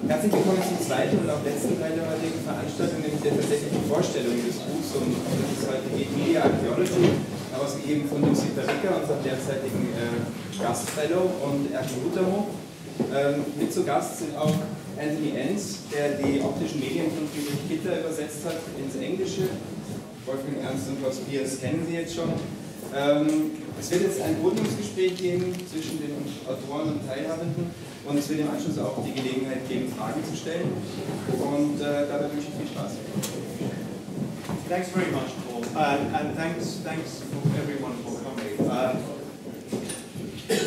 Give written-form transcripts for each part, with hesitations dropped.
Herzlich willkommen zum zweiten und auch letzten Teil der heutigen Veranstaltung, nämlich der tatsächlichen Vorstellung des Buchs, um das es heute geht, Media Archaeology, herausgegeben von Jussi Parikka, unserem derzeitigen Gastfellow, und Erkki Huhtamo. Mit zu Gast sind auch Enns, der die optischen Medien von Friedrich Kittler übersetzt hat ins Englische. Wolfgang, Ernst und Claus Pias kennen Sie jetzt schon. Es wird jetzt ein Podiumsgespräch geben zwischen den Autoren und Teilhabenden und es wird im Anschluss auch die Gelegenheit geben, Fragen zu stellen. Und dabei wünsche ich viel Spaß. Thanks very much, Paul, and thanks for everyone for coming.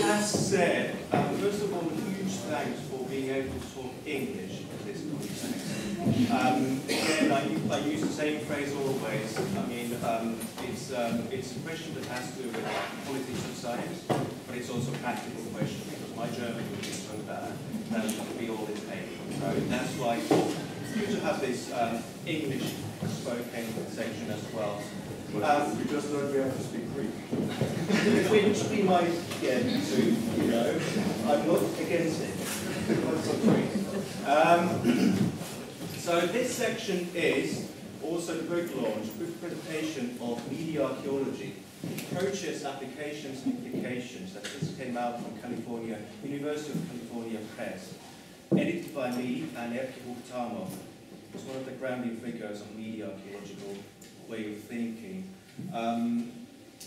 As said, first of all, huge thanks for being able to talk English in this context. Again, I use the same phrase always. I mean, it's a question that has to do with politics of science, but it's also a practical question because my German would be so bad that it would be all in pain. So that's why it's good to have this English spoken section as well. We just learned we have to speak Greek. Which we might get to, you know. I'm not against it. So this section is also the book launch, book presentation of media archaeology, approaches, applications, and implications. That just came out from California, University of California Press, edited by me and Erkki Huhtamo. It's one of the grounding figures on media archaeological way of thinking.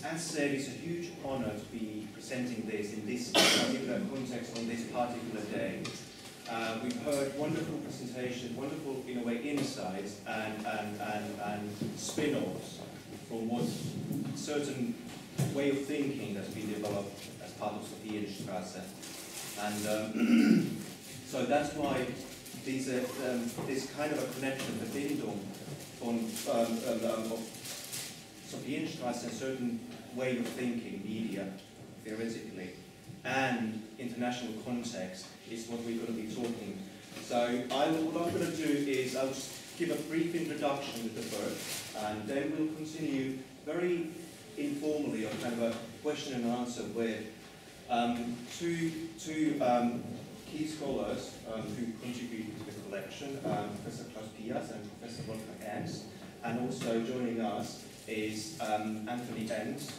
As said, it's a huge honor to be presenting this in this particular context on this particular day. We've heard wonderful presentations, wonderful, in a way, insights and spin-offs from what certain way of thinking that's been developed as part of Sophienstraße. And so that's why this kind of a connection, the Bindung of Sophienstraße, a certain way of thinking, media, theoretically, and international context is what we're going to be talking. So what I'm going to do is I'll just give a brief introduction to the book, and then we'll continue very informally on kind of a question and answer with two key scholars who contributed to the collection, Professor Claus Pias and Professor Wolfgang Ernst, and also joining us is Enns,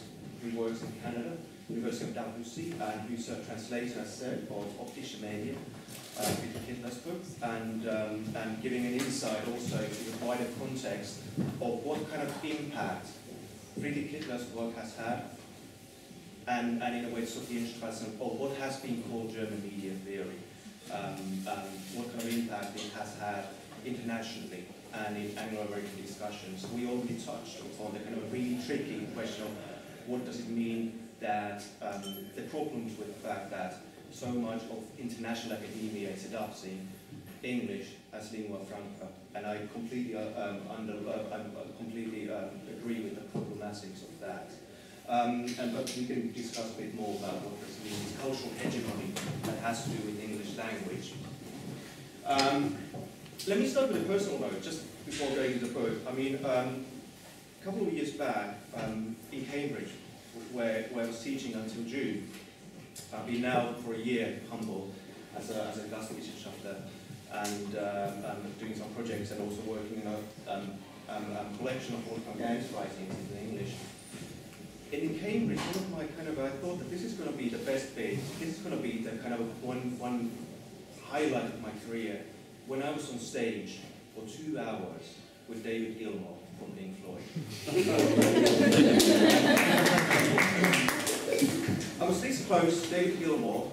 who works in Canada, University of duly, and who's a translator, as said, of optische Medien, Friedrich Kittler's book, and giving an insight also to the wider context of what kind of impact Friedrich Kittler's work has had, and in a way Sophienstraße, or what has been called German media theory, what kind of impact it has had internationally and in Anglo-American discussions. We already touched upon the kind of really tricky question of what does it mean that the problems with the fact that so much of international academia is adopting English as lingua franca, and I completely agree with the problematics of that. But we can discuss a bit more about what this means, cultural hegemony that has to do with English language. Let me start with a personal note, just before going to the book. I mean, a couple of years back in Cambridge, where I was teaching until June, I've been now for a year humble as a Gastwissenschaftler and doing some projects and also working in a collection of Wolfgang Ernst writings into English. And in Cambridge, I thought that this is going to be the best bit. This is going to be the kind of one highlight of my career when I was on stage for 2 hours with David Gilmour from Pink Floyd. I was this close to David Gilmour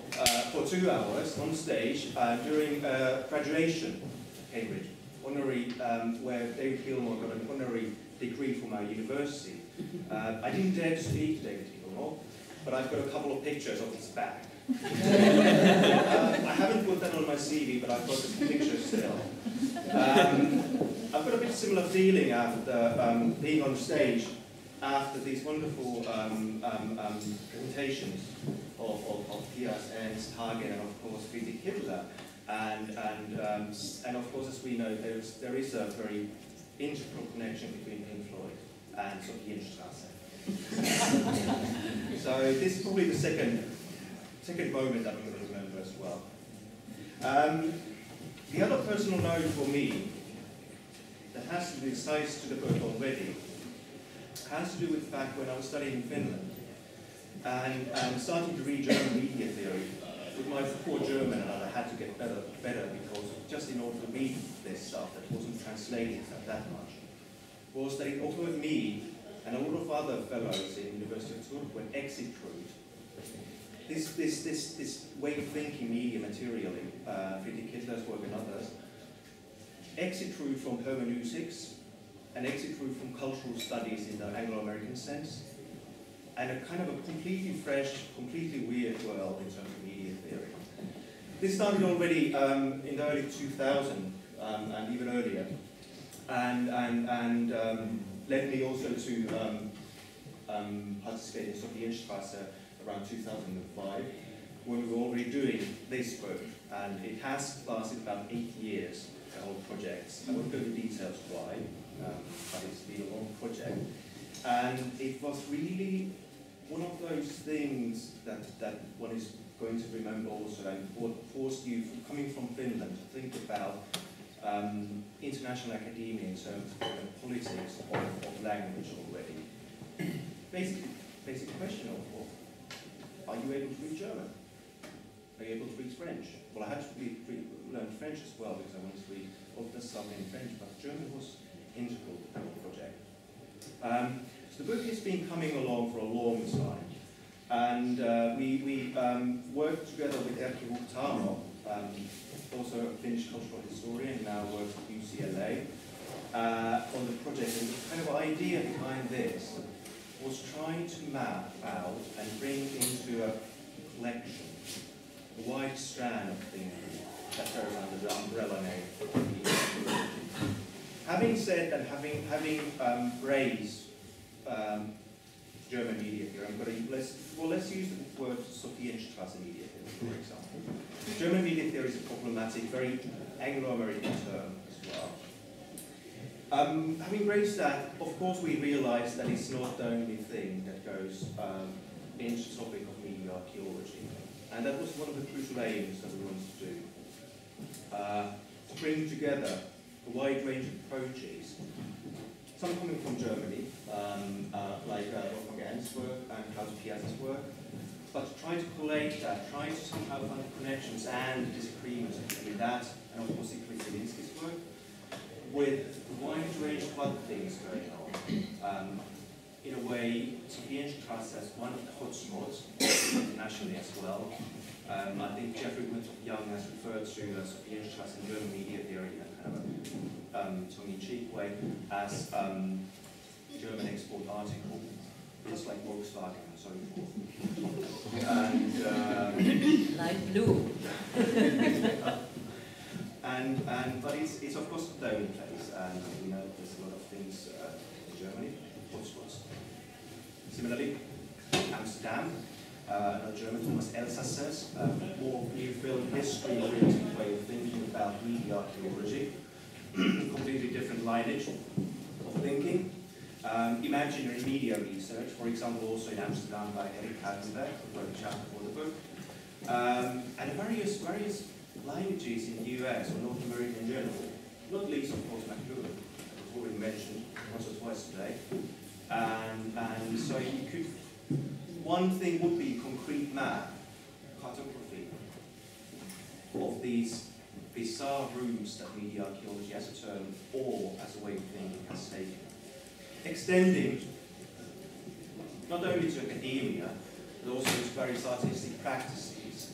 for 2 hours on stage during graduation at Cambridge, honorary, where David Gilmour got an honorary degree from our university. I didn't dare to speak to David Gilmour, but I've got a couple of pictures of his back. I haven't put that on my CV, but I've got this picture still. I've got a bit similar feeling after being on stage after these wonderful presentations of Pias, Ernst, Hegel, and of course Friedrich Kittler. And of course, as we know, there is a very integral connection between Pink Floyd and Sophienstraße. So this is probably the second moment that I'm going to remember as well. The other personal note for me that has to be ties to the book already has to do with the fact when I was studying in Finland and starting to read German media theory. With my poor German, I had to get better because just in order to read this stuff that wasn't translated that much, was that it offered me and a lot of other fellows in University of Turku an exit route. This way of thinking media materially, Friedrich Hitler's work and others, exit route from hermeneutics, an exit route from cultural studies in the Anglo-American sense, and a kind of a completely fresh, completely weird world in terms of media theory. This started already in the early 2000s and even earlier, and led me also to participate in Sophienstraße around 2005, when we were already doing this book, and it has lasted about 8 years, the whole project. I won't go into details why, but it's been a long project. And it was really one of those things that one is going to remember also, and what forced you, coming from Finland, to think about international academia in terms of politics of language already. Basic question of are you able to read German? Are you able to read French? Well, I had to learn French as well because I wanted to read all the stuff in French, but German was integral to the whole project. So the book has been coming along for a long time, and we worked together with Erkki Huhtamo, also a Finnish cultural historian, now works at UCLA, on the project. And the kind of idea behind this was trying to map out and bring into a collection a wide strand of things that goes under the umbrella name. Having said and having raised German media theory, let's use the word Sophienstraße media theory, for example. German media theory is a problematic, very Anglo-American term as well. Having raised that, of course we realise that it's not the only thing that goes into the topic of media archaeology. And that was one of the crucial aims that we wanted to do. To bring together a wide range of approaches, some coming from Germany, like Wolfgang Enns' work and Claus Pias' work, but to try to collate that, try to somehow find connections and disagreements between that and of course Zielinski's work, with a wide range of other things going on. In a way, Sophienstraße as one of the hotspots internationally as well. I think Jeffrey Young has referred to Sophienstraße in German media theory in a kind of a tongue-in-cheek way as German export article. It's like Volkswagen and so forth. And light blue. But it's of course the only place, and we know there's a lot of things in Germany, hotspots. Similarly, Amsterdam, another German, Thomas Elsasser's more new film history-oriented way of thinking about media archaeology, completely different lineage of thinking. Imaginary media research, for example, also in Amsterdam by Erkki Huhtamo, who wrote a chapter for the book, and various lineages in the US or North America in general, not least of course McLuhan, as already mentioned once or twice today. And so you could, one thing would be concrete map, cartography of these bizarre rooms that media archaeology as a term or as a way of thinking has taken. Extending not only to academia, but also to various artistic practices.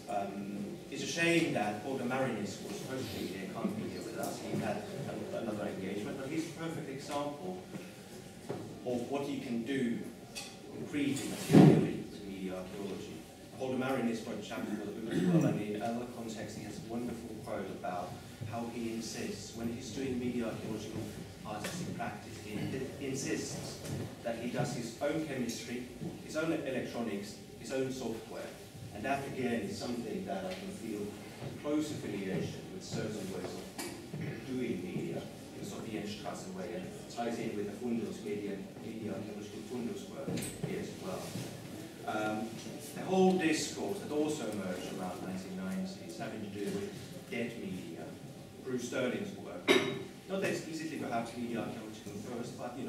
It's a shame that Paul de Marinis was supposed to be here, can't be here with us. He had another engagement, but he's a perfect example of what you can do concretely, materially, with media archaeology. Paul de Marinis wrote a chapter for the book as well, and in other contexts he has a wonderful quote about how he insists, when he's doing media archaeological artistic practice, he insists that he does his own chemistry, his own electronics, his own software. And that again is something that I can feel close affiliation with certain ways of doing media in the Sophienstraße way, and ties in with the Fundus media archaeological Fundus work here as well. The whole discourse that also emerged around 1990s having to do with dead media, through Sterling's work. Not explicitly perhaps media archaeology first, but we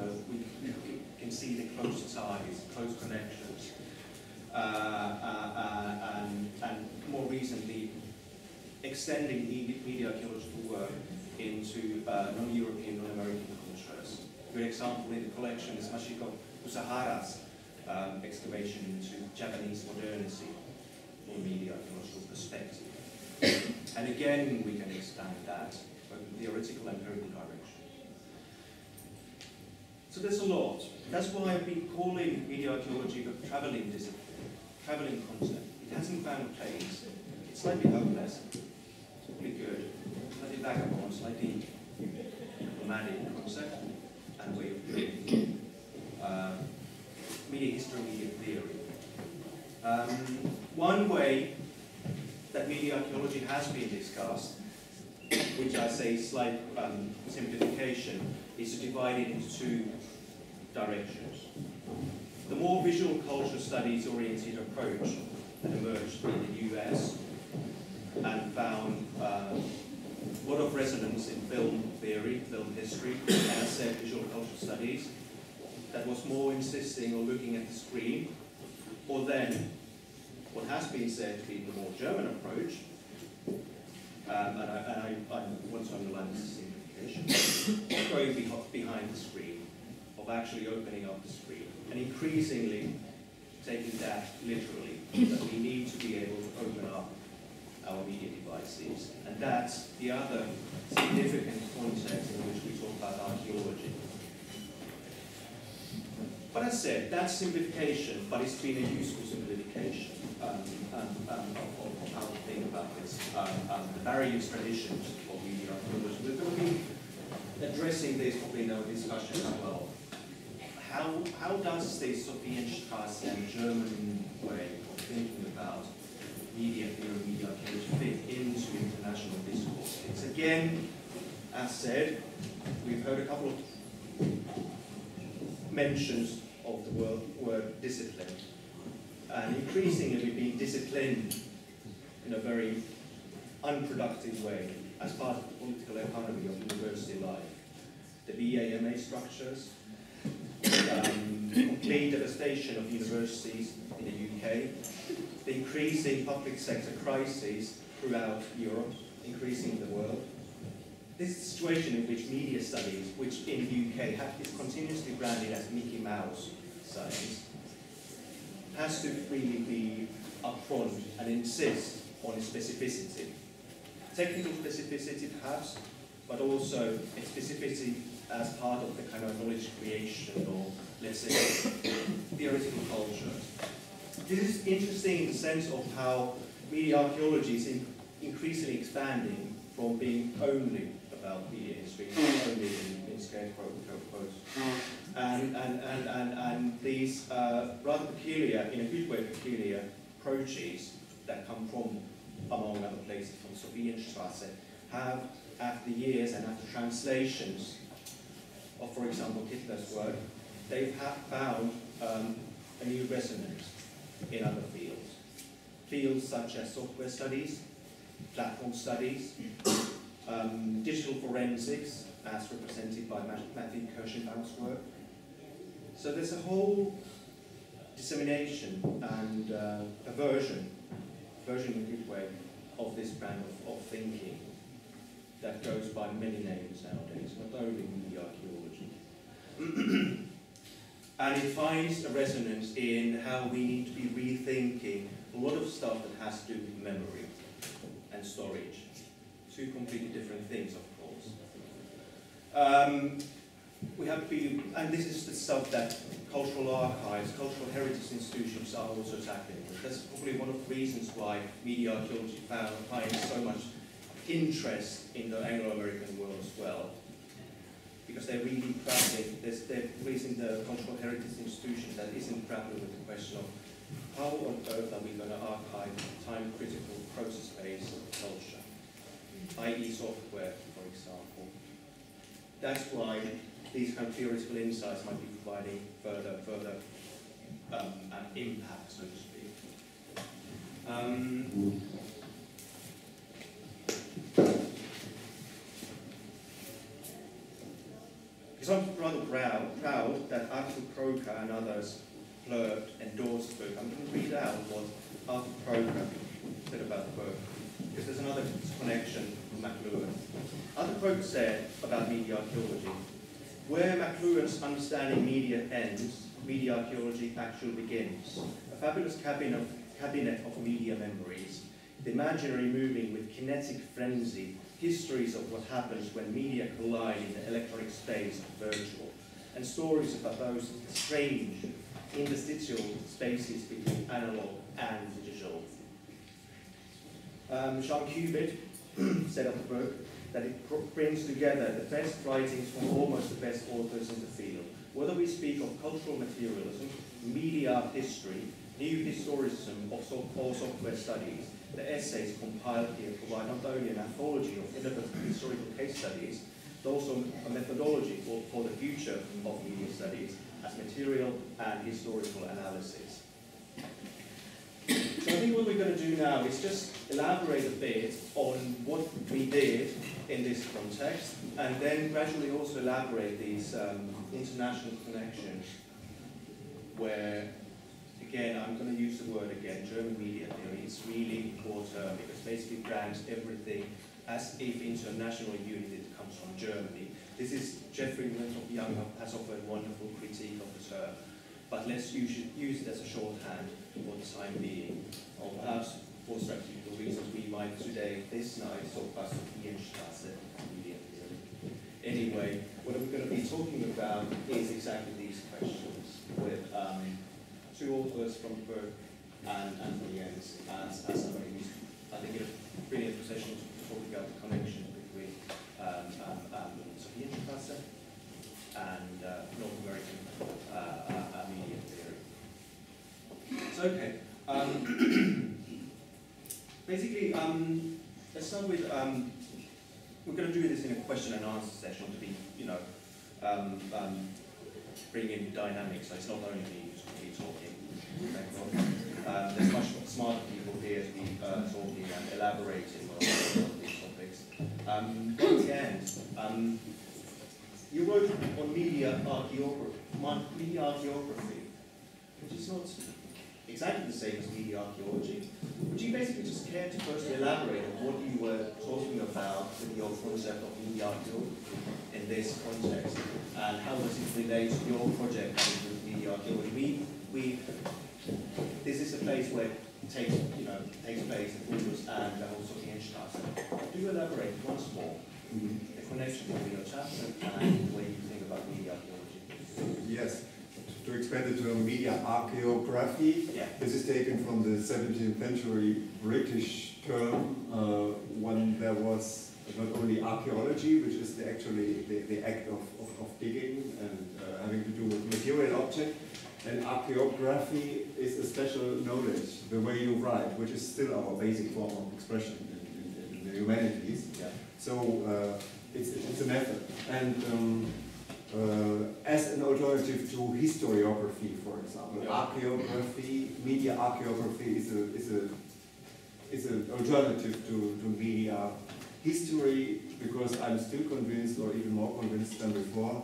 can see the close ties, close connections, and more recently extending media archaeological work into non-European, non-American cultures. A good example in the collection is Mashiko Kusahara's excavation into Japanese modernity from a media archaeological perspective. And again, we can expand that both in theoretical and empirical direction. So there's a lot. That's why I've been calling media archaeology a traveling discipline, traveling concept. It hasn't found a place. It's slightly hopeless, pretty good, slightly vagabond, slightly nomadic concept and way of thinking. Media history, media theory. One way that media archaeology has been discussed, which I say slight simplification, is to divide it into two directions. The more visual culture studies oriented approach that emerged in the US and found a lot of resonance in film theory, film history, and I said visual culture studies, that was more insisting on looking at the screen, or then what has been said to be the more German approach, and I want to underline this simplification, of going behind the screen, of actually opening up the screen, and increasingly taking that literally, that we need to be able to open up our media devices. And that's the other significant context in which we talk about archaeology. But as said, that's simplification, but it's been a useful simplification of how to think about this. The various traditions of media archaeology. We're going to be addressing this probably in our discussion as well. How does this Sophienstraße and German way of thinking about media theory, media archaeology fit into international discourses? Again, as said, we've heard a couple of mentions of the word discipline, and increasingly we've been disciplined in a very unproductive way as part of the political economy of university life. The BA/MA structures, complete devastation of universities in the UK, the increasing public sector crises throughout Europe, increasing in the world. This situation in which media studies, which in the UK is continuously branded as Mickey Mouse science, has to really be upfront and insist on its specificity. Technical specificity perhaps, but also its specificity as part of the kind of knowledge creation or, let's say, theoretical culture. This is interesting in the sense of how media archaeology is increasingly expanding from being only about media history, only in scare quotes, and these rather peculiar, in a good way peculiar, approaches that come from, among other places, from Sophienstraße, have, after years and after translations of, for example, Hitler's work, they've found a new resonance in other fields. Fields such as software studies, platform studies, digital forensics, as represented by Matthew Kirschenbaum's work. So there's a whole dissemination and version in a good way, of this brand of thinking that goes by many names nowadays, not only media archaeology. And it finds a resonance in how we need to be rethinking a lot of stuff that has to do with memory and storage. Two completely different things, of course. We have to be, and this is the stuff that cultural archives, cultural heritage institutions are also tackling. That's probably one of the reasons why media archaeology finds so much interest in the Anglo-American world as well. Because they're really grappling, they're raising the cultural heritage institution that isn't grappling with the question of how on earth are we going to archive time-critical process-based culture, i.e. software, for example. That's why these kind of theoretical insights might be providing further impact, so to speak. So I'm rather proud that Arthur Croker and others endorsed the book. I'm going to read out what Arthur Croker said about the book, because there's another connection with McLuhan. Arthur Croker said about media archaeology, where McLuhan's understanding media ends, media archaeology actually begins. A fabulous cabinet of media memories, the imaginary moving with kinetic frenzy, histories of what happens when media collide in the electronic space of virtual, and stories about those strange, interstitial spaces between analog and digital. Jean Cubitt said of the book that it brings together the best writings from almost the best authors in the field. Whether we speak of cultural materialism, media history, new historicism, or software studies, the essays compiled here provide not only an anthology of innovative historical case studies, but also a methodology for the future of media studies as material and historical analysis. So I think what we're going to do now is just elaborate a bit on what we did in this context, and then gradually also elaborate these international connections where, again, I'm going to use the word again, German media theory. It's really core term because basically brands everything as if international unity comes from Germany. This is Jeffrey Winthrop Young has offered a wonderful critique of the term, but let's use it as a shorthand for the time being, or perhaps for strategical reasons we might today, this night, talk about Sophienstraße media theory. Anyway, what we're going to be talking about is exactly these questions with two authors from the book and from the Enns as somebody who's, I think, in a brilliant position to talk about the connections between Sophienstraße and North American media theory. So, okay. Basically, let's start with, we're going to do this in a question and answer session to be, bring in dynamics, so it's not only me who's going to be talking. There's much smarter people here to be talking and elaborating on these topics. At the end, you wrote on media archaeography, which is not exactly the same as media archaeology. Would you basically just care to first elaborate on what you were talking about with your concept of media archaeology in this context, and how does it relate to your project with media archaeology? This is a place where it takes place in Bulls and also the Enns. Do you elaborate once more the connection between your chapter and the way you think about media archaeology? Yes. To expand it to media archaeography, yeah. This is taken from the 17th century British term when there was not only archaeology, which is the act of digging and having to do with material object, and archaeography is a special knowledge, the way you write, which is still our basic form of expression in the humanities. Yeah. So it's a method. And as an alternative to historiography, for example, archaeography, media archaeography is an alternative to media history, because I'm still convinced, or even more convinced than before,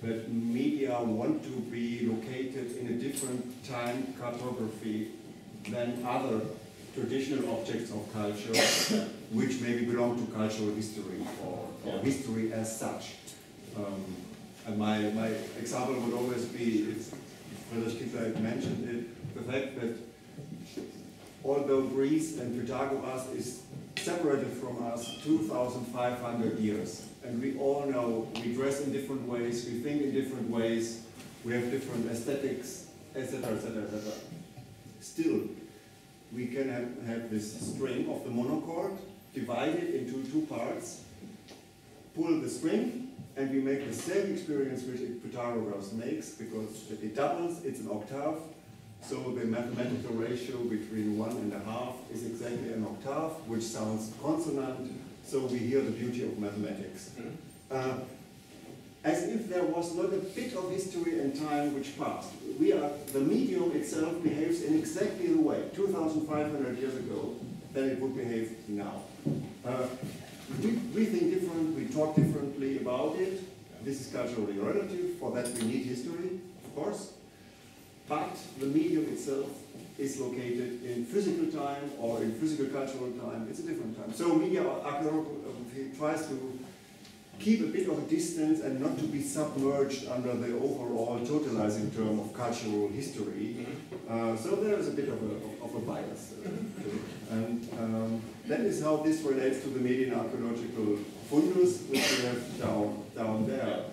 that media want to be located in a different time cartography than other traditional objects of culture, which maybe belong to cultural history or history as such. And my example would always be, Friedrich mentioned it, the fact that although Greece and Pythagoras is separated from us 2,500 years, and we all know we dress in different ways, we think in different ways, we have different aesthetics, etc., etc., etc. Still, we can have this string of the monochord, divide it into two parts, pull the string, and we make the same experience which Pythagoras makes, because it doubles, it's an octave, so the mathematical ratio between 1.5 is exactly an octave, which sounds consonant, so we hear the beauty of mathematics. As if there was not a bit of history and time which passed. The medium itself behaves in exactly the way, 2,500 years ago, than it would behave now. We think different, we talk differently about it, this is culturally relative, for that we need history, of course, but the medium itself is located in physical time or in physical cultural time. It's a different time. So media archaeology tries to keep a bit of a distance and not to be submerged under the overall totalizing term of cultural history. So there is a bit of a bias. And that is how this relates to the Median archaeological fundus, which we have down there.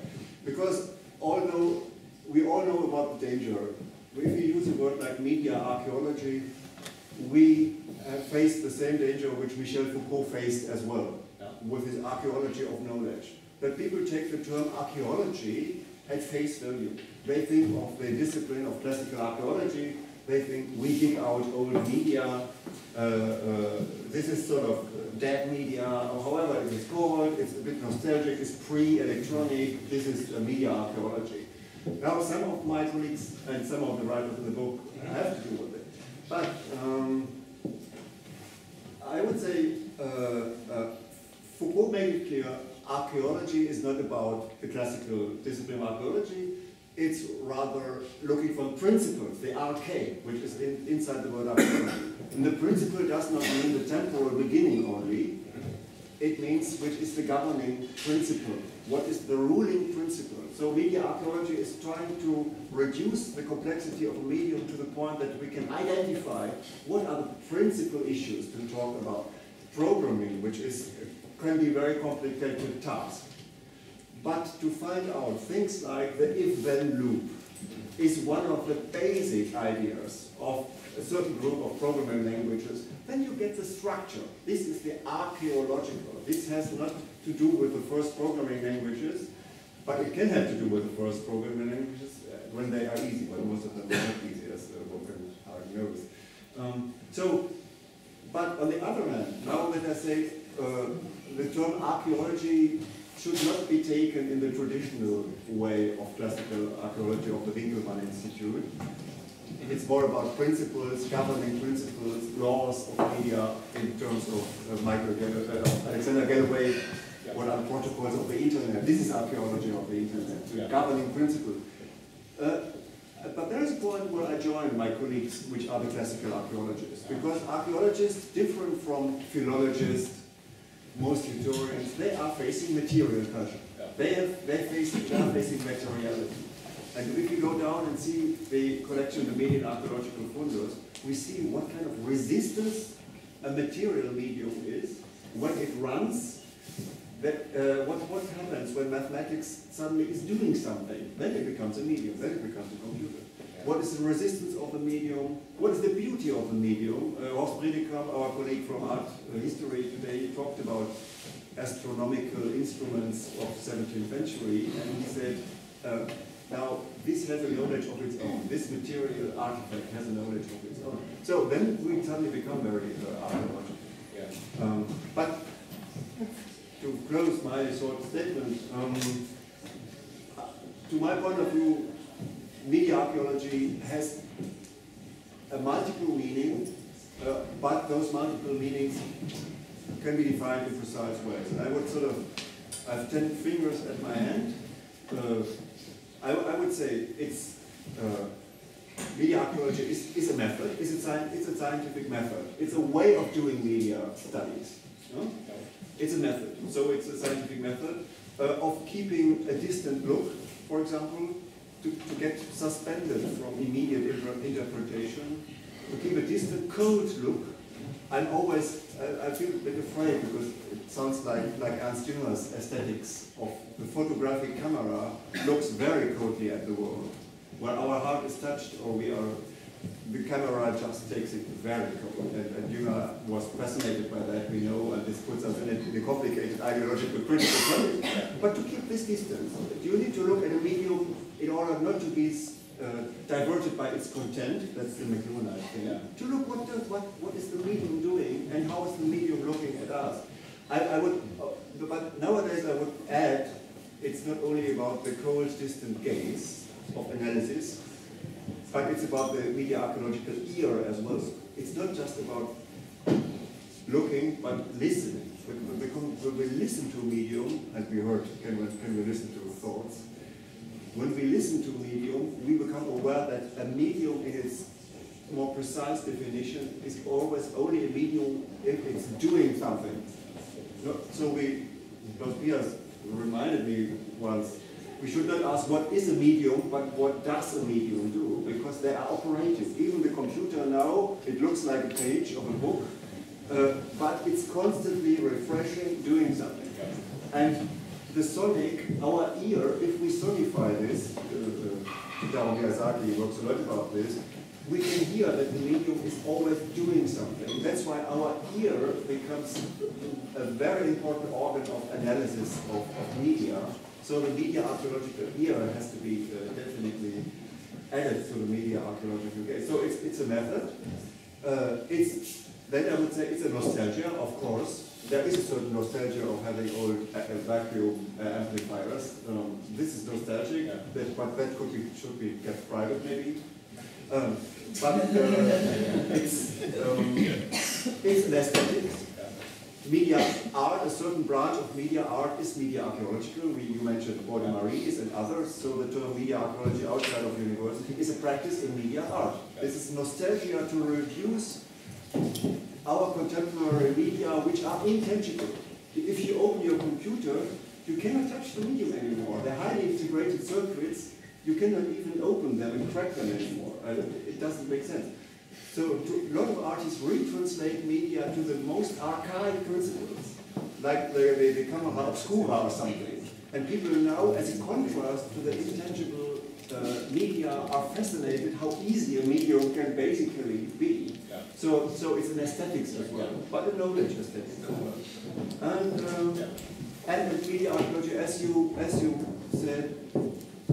Because although we all know about the danger, if we use a word like media archaeology, we have faced the same danger which Michel Foucault faced as well, with his archaeology of knowledge. That people take the term archaeology at face value. They think of the discipline of classical archaeology, they think we dig out old media, this is sort of dead media, or however it is called, it's a bit nostalgic, it's pre-electronic, this is media archaeology. Now some of my colleagues and some of the writers in the book have to do with it. But I would say Foucault made it clear archaeology is not about the classical discipline of archaeology, it's rather looking for principles, the arche, which is inside the word archaeology. And the principle does not mean the temporal beginning only, it means which is the governing principle, what is the ruling principle. So media archaeology is trying to reduce the complexity of a medium to the point that we can identify what are the principal issues to talk about. Programming, which can be a very complicated task. But to find out things like the if-then loop is one of the basic ideas of a certain group of programming languages, then you get the structure. This is the archaeological. This has not to do with the first programming languages, but it can have to do with the first programming languages when they are easy, but most of them are not easy, as Wolfgang knows. But on the other hand, now that I say the term archaeology should not be taken in the traditional way of classical archaeology of the Winkelmann Institute. It's more about principles, governing principles, laws of media in terms of Alexander Galloway, what are protocols of the internet. This is archaeology of the internet, governing principles. But there is a point where I join my colleagues, which are the classical archaeologists, because archaeologists, different from philologists, most historians, they are facing material culture. They are facing materiality. And if you go down and see the collection, the Median archaeological fundus, we see what kind of resistance a material medium is, when it runs, what happens when mathematics suddenly is doing something. Then it becomes a medium, then it becomes a computer. What is the resistance of the medium? What is the beauty of the medium? Horst Bredekam, our colleague from art history today, talked about astronomical instruments of the 17th century, and he said, now this has a knowledge of its own. This material artifact has a knowledge of its own. So then we suddenly become very archaeological. But to close my short statement, to my point of view, media archaeology has a multiple meaning, but those multiple meanings can be defined in precise ways. And I would I have 10 fingers at my hand. I would say it's media archaeology is a method. It's a scientific method. It's a way of doing media studies. No? It's a method. So it's a scientific method of keeping a distant look, for example, to get suspended from immediate interpretation, to keep a distant, cold look. I'm always, I feel a bit afraid because it sounds like Ernst aesthetics of the photographic camera looks very coldly at the world. When our heart is touched, or the camera just takes it very cold. And Jünger was fascinated by that, we know, and this puts us in a complicated ideological critical problem. But to keep this distance, you need to look at a medium in order not to be diverted by its content. That's the McLuhan thing. Yeah. To look what is the medium doing and how is the medium looking at us. But nowadays I would add, it's not only about the cold, distant gaze of analysis, but it's about the media archaeological ear as well. It's not just about looking, but listening. when we listen to a medium, and we heard, can we listen to thoughts? When we listen to a medium, we become aware that a medium in its more precise definition is always only a medium if it's doing something. So Pias reminded me once, we should not ask what is a medium, but what does a medium do, because they are operative. Even the computer now, it looks like a page of a book, but it's constantly refreshing, doing something. And the sonic, our ear, if we sonify this, Miyazaki works a lot about this, we can hear that the medium is always doing something. That's why our ear becomes a very important organ of analysis of media. So the media archaeological ear has to be definitely added to the media archaeological case. So it's a method. Then I would say it's a nostalgia, of course. There is a certain nostalgia of having old vacuum amplifiers. This is nostalgic, but that should be kept private maybe. But it's an aesthetic. Media art, a certain branch of media art is media archaeological. You mentioned Paul de Maries and others, so the term media archaeology outside of university is a practice in media art. This is nostalgia to reduce our contemporary media, which are intangible. If you open your computer, you cannot touch the medium anymore. They're highly integrated circuits. You cannot even open them and crack them anymore. It doesn't make sense. So a lot of artists retranslate media to the most archaic principles, like the camera obscura or something. And people now, as a contrast to the intangible media, are fascinated how easy a medium can basically be. Yeah. So it's an aesthetics as well, but a knowledge aesthetics as well. And media archaeology, as you said,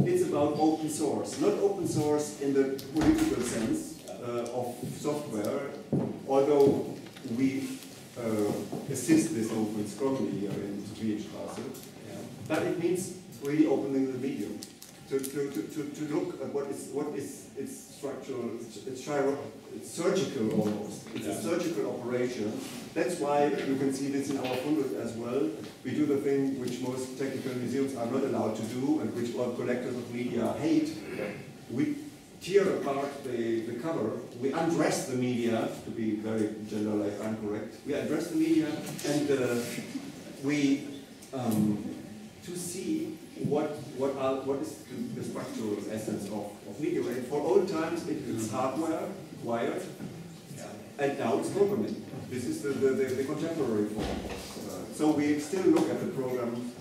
it's about open source. Not open source in the political sense of software, although we assist this movement strongly here in Sophienstraße. But it means really opening the medium to look at what is its structural, it's surgical almost. It's a surgical operation. That's why you can see this in our fundus as well. We do the thing which most technical museums are not allowed to do and which all collectors of media hate. We tear apart the cover, we undress the media, to be very gender-like incorrect. We undress the media and we to see what is the structural essence of media. And for old times it's hardware, wired, and now it's programming. This is the contemporary form. So we still look at the program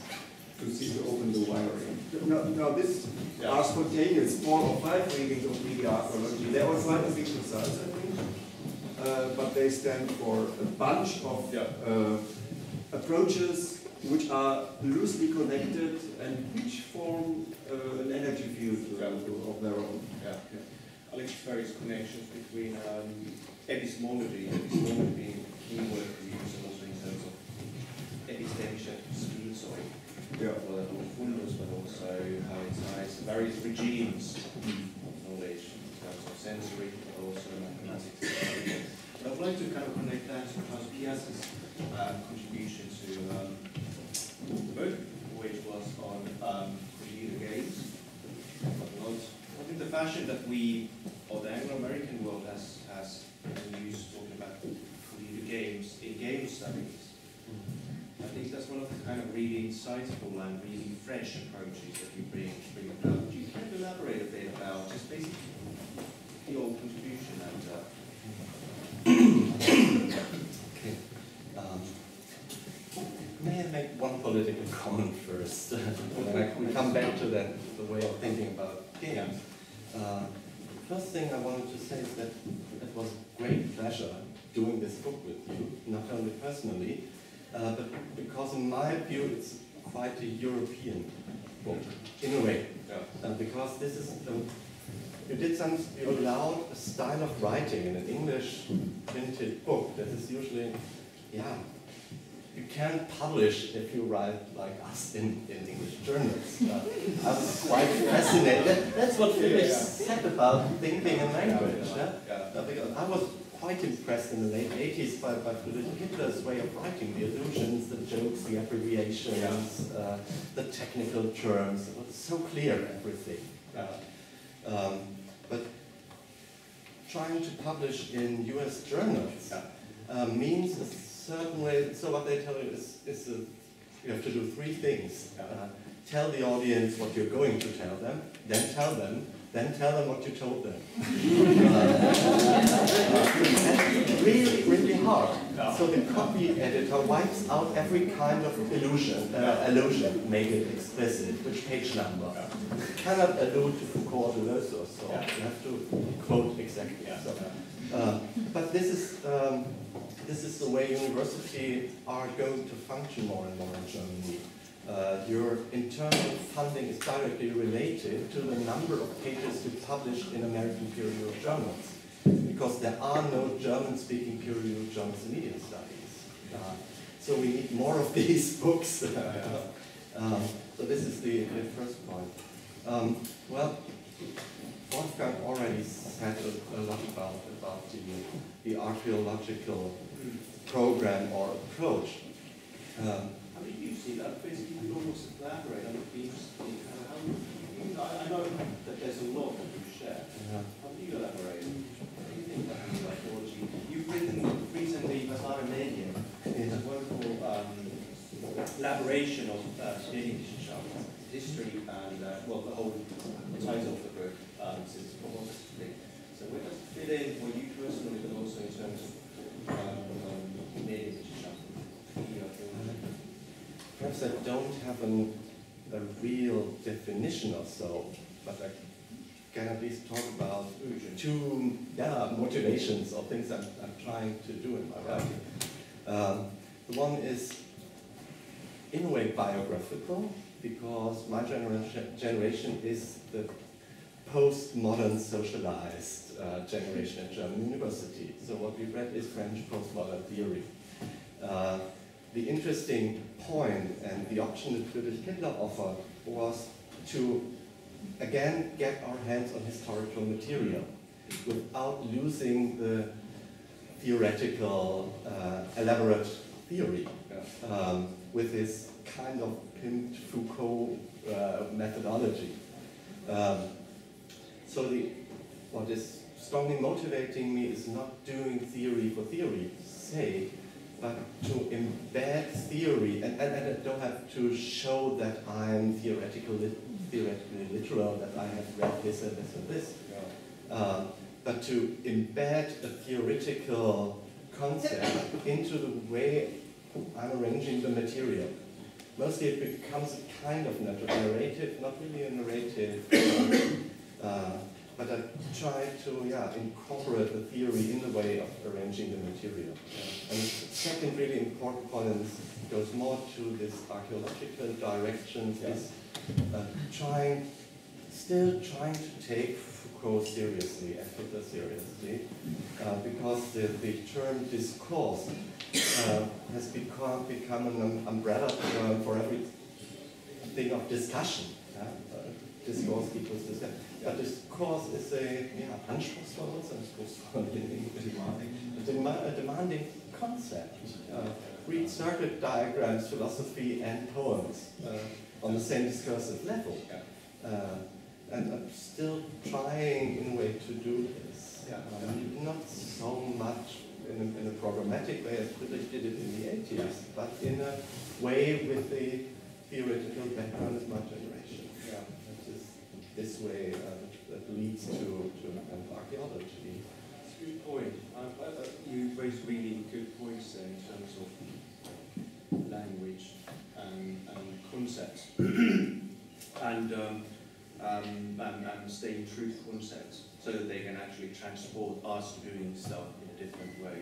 to see to open the wiring. Now this are spontaneous 4 or 5 readings of media archaeology. They all try to be precise, I think, but they stand for a bunch of approaches which are loosely connected and which form an energy field of their own. I like various connections between epistemology being a key word we use, and also in terms of epistemology spielzeug. Well, not fundus, but also how it ties various regimes of knowledge in terms of sensory, but also mathematics. But I would like to kind of connect that to Claus Pias's contribution to the book, which was on computer games. I think the fashion that or the Anglo-American world has been used talking about computer games in game studies. I think that's one of the kind of really insightful and really fresh approaches that you bring about. Would you kind of elaborate a bit about just basically your contribution and Okay. May I make one political comment first? We come back to that, the way of thinking about games. First thing I wanted to say is that it was a great pleasure doing this book with you, not only personally, but because in my view it's quite a European book, in a way. Because this is, you allowed a style of writing in an English printed book that is usually, you can't publish if you write like us in English journals. I was quite fascinated. That's what Philip said about thinking and language. Because I was quite impressed in the late 80s by Hitler's way of writing, the allusions, the jokes, the abbreviations, the technical terms. It was so clear, everything. But trying to publish in US journals means a certain way. So what they tell you is you have to do three things. Tell the audience what you're going to tell them, then tell them what you told them. Really, really hard. So the copy editor wipes out every kind of allusion, make it explicit, which page number. You cannot allude to Foucault or Deleuze or so. You have to quote exactly. So, but this is the way universities are going to function more and more in Germany. Your internal funding is directly related to the number of papers you publish in American peer-reviewed journals, because there are no German-speaking peer-reviewed journals in media studies. So we need more of these books. So this is the first point. Well, Wolfgang already said a lot about the archaeological program or approach. How do you see that? Basically, you almost elaborate on the themes. I know that there's a lot that you share. How do you elaborate? What do you think about archaeology? You've written recently Basara Medium. It's a wonderful elaboration of Medienwissenschaft, history, and well, the whole title of the book since history. So where does it fit in for you personally, but also in terms of Medienwissenschaft? Perhaps I don't have a real definition or so, but I can at least talk about two motivations or things I'm trying to do in my writing. The one is, in a way, biographical, because my generation is the postmodern socialized generation at German university. So what we read is French postmodern theory. The interesting point and the option that Friedrich Hitler offered was to, again, get our hands on historical material without losing the theoretical, elaborate theory with his kind of pimped Foucault methodology. So what is strongly motivating me is not doing theory for theory's sake, but to embed theory, and I don't have to show that I'm theoretically literal, that I have read this and this and this, but to embed a theoretical concept into the way I'm arranging the material. Mostly it becomes a kind of narrative, not really a narrative, but I try to incorporate the theory in the way of arranging the material. And the second really important point, and this goes more to this archaeological direction, is still trying to take Foucault seriously and Hitler seriously, because the term discourse has become an umbrella term for everything of discussion. Discourse equals discussion. But discourse is a demanding concept. Read circuit diagrams, philosophy, and poems on the same discursive level. And I'm still trying, in a way, to do this. Not so much in a programmatic way as Friedrich did it in the 80s, but in a way with the theoretical background of my generation. This way that leads to archaeology. That's a good point. You raised really good points there in terms of language and concepts and staying true to concepts so that they can actually transport us doing stuff in a different way.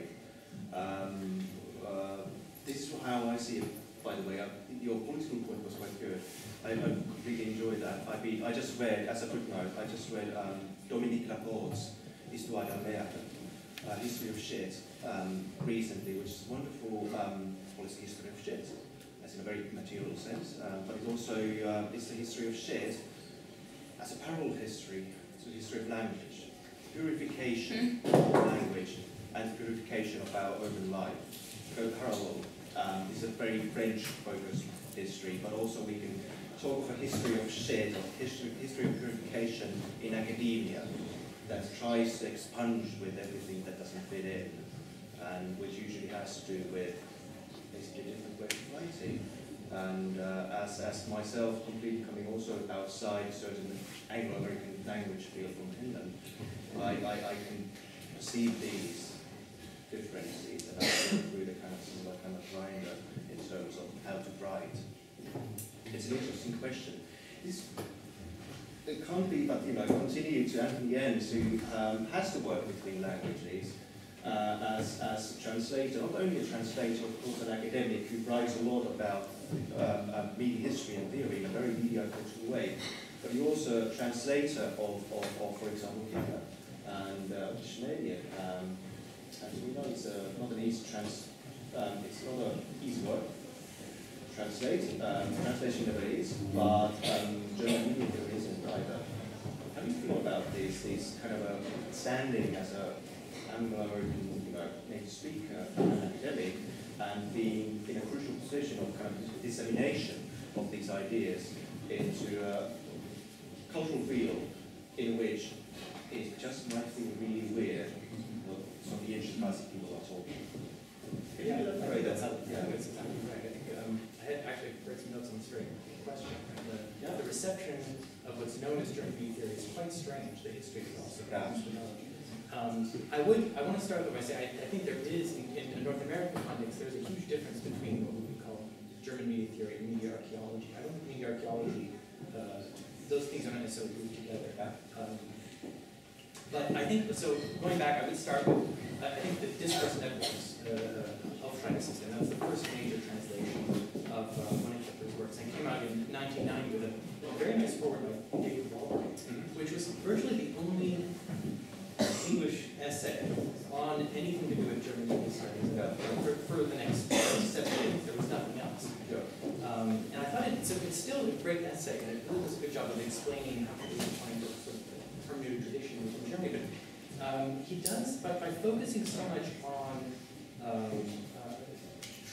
This is how I see it, by the way. Your political point was quite good. I completely enjoyed that. I just read, as a footnote, Dominique Laporte's Histoire d'un merde, History of Shit, recently, which is a wonderful policy history of shit, as in a very material sense, but it's also it's the history of shit as a parallel history, it's a history of language, purification of language, and purification of our urban life go parallel. It's a very French-focused history, but also we can talk of a history of shit, of history of purification in academia that tries to expunge with everything that doesn't fit in, and which usually has to do with basically different ways of writing. And as myself, completely coming also outside certain Anglo-American language field from Finland, I can perceive these differences, and I go through the kind of similar kind of grinder in terms of how to write. It's an interesting question. It can't be but, continue to Anthony Enns, who has to work between languages as a translator, not only a translator, of course, an academic who writes a lot about media history and theory in a very media-cultural way, but you're also a translator of for example, Hegel and Schneider. As we know, it's not an easy it's not an easy work. Translation never is, but German media theory isn't either. How do you feel about this kind of standing as a Anglo-American native speaker and academic, and being in a crucial position of kind of dissemination of these ideas into a cultural field in which it just might feel really weird what some of the ancient classic people are talking? Yeah, that's exactly right. I think I had actually read some notes on this very question. The reception of what's known as German media theory is quite strange. The history is also I want to start with by saying I think there is, in a North American context, there's a huge difference between what we call German media theory and media archaeology. I don't think media archaeology, those things are not necessarily grouped together. But I think, so going back, I would start with, I think the Discourse Networks of System. That was the first major translation of one of Kepler's works, and it came out in 1990 with a very nice foreword by David Waller, which was virtually the only English essay on anything to do with German media studies for the next 7 years. There was nothing else. And I thought it's still a great essay, and it really does a good job of explaining how to find sort of hermeneutic tradition within Germany. But he does, by focusing so much on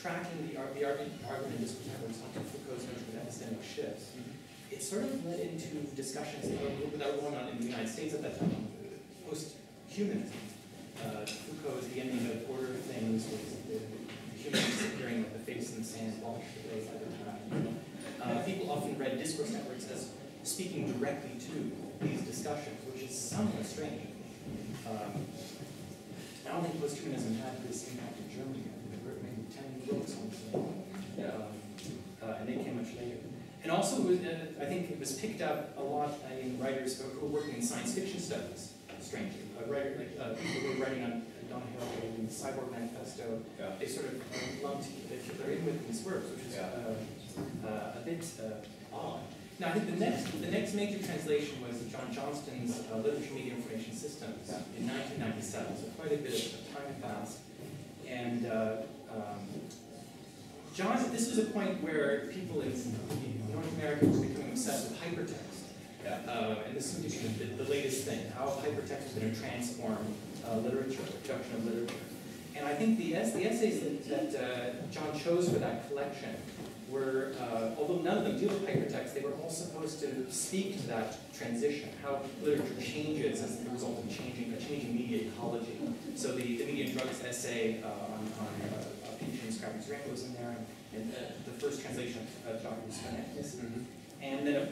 tracking the argument discourse networks onto Foucault's notion of epistemic shifts, it sort of led into discussions that were going on in the United States at that time, post-humanism. Foucault's The Ending of Order of Things was the humanists appearing like the face in the sand, washed away by the time. People often read discourse networks as speaking directly to these discussions, which is somewhat strange. I don't think post-humanism had this impact in Germany. There were maybe 10 books on this, and they came much later. And also, I think it was picked up a lot in writers who were working in science fiction studies, strangely. A writer, like people who were writing on Donna Haraway and the Cyborg Manifesto, they sort of lumped Hitler in with these works, which is a bit odd. Now, I think the next major translation was John Johnston's Literature, Media, Information Systems in 1997, so quite a bit of time passed. And this was a point where people in North America were becoming obsessed with hypertext. And this seemed to be the latest thing, how hypertext was going to transform literature, the production of literature. And I think the essays that John chose for that collection were, although none of them deal with hypertext, they were all supposed to speak to that transition, how literature changes as the result of a changing media ecology. So the Media and Drugs essay on Pinching and Scrapping's Rainbow was in there, and the first translation of Dr. Ethnicity. And then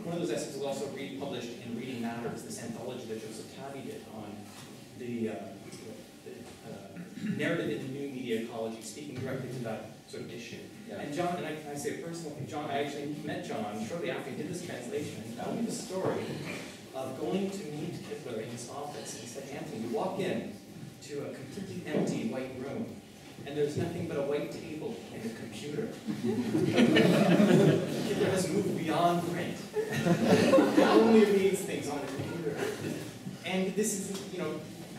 one of those essays was also republished in Reading Matters, this anthology that Joseph Tabby did on the narrative in the new media ecology, speaking directly to that sort of issue. And John, and I say personally, John, I actually met John shortly after he did this translation, and told me the story of going to meet Hitler in his office. And he said, Anthony, you walk in to a completely empty white room, and there's nothing but a white table and a computer. Hitler has moved beyond print. He only reads things on a computer. And this is,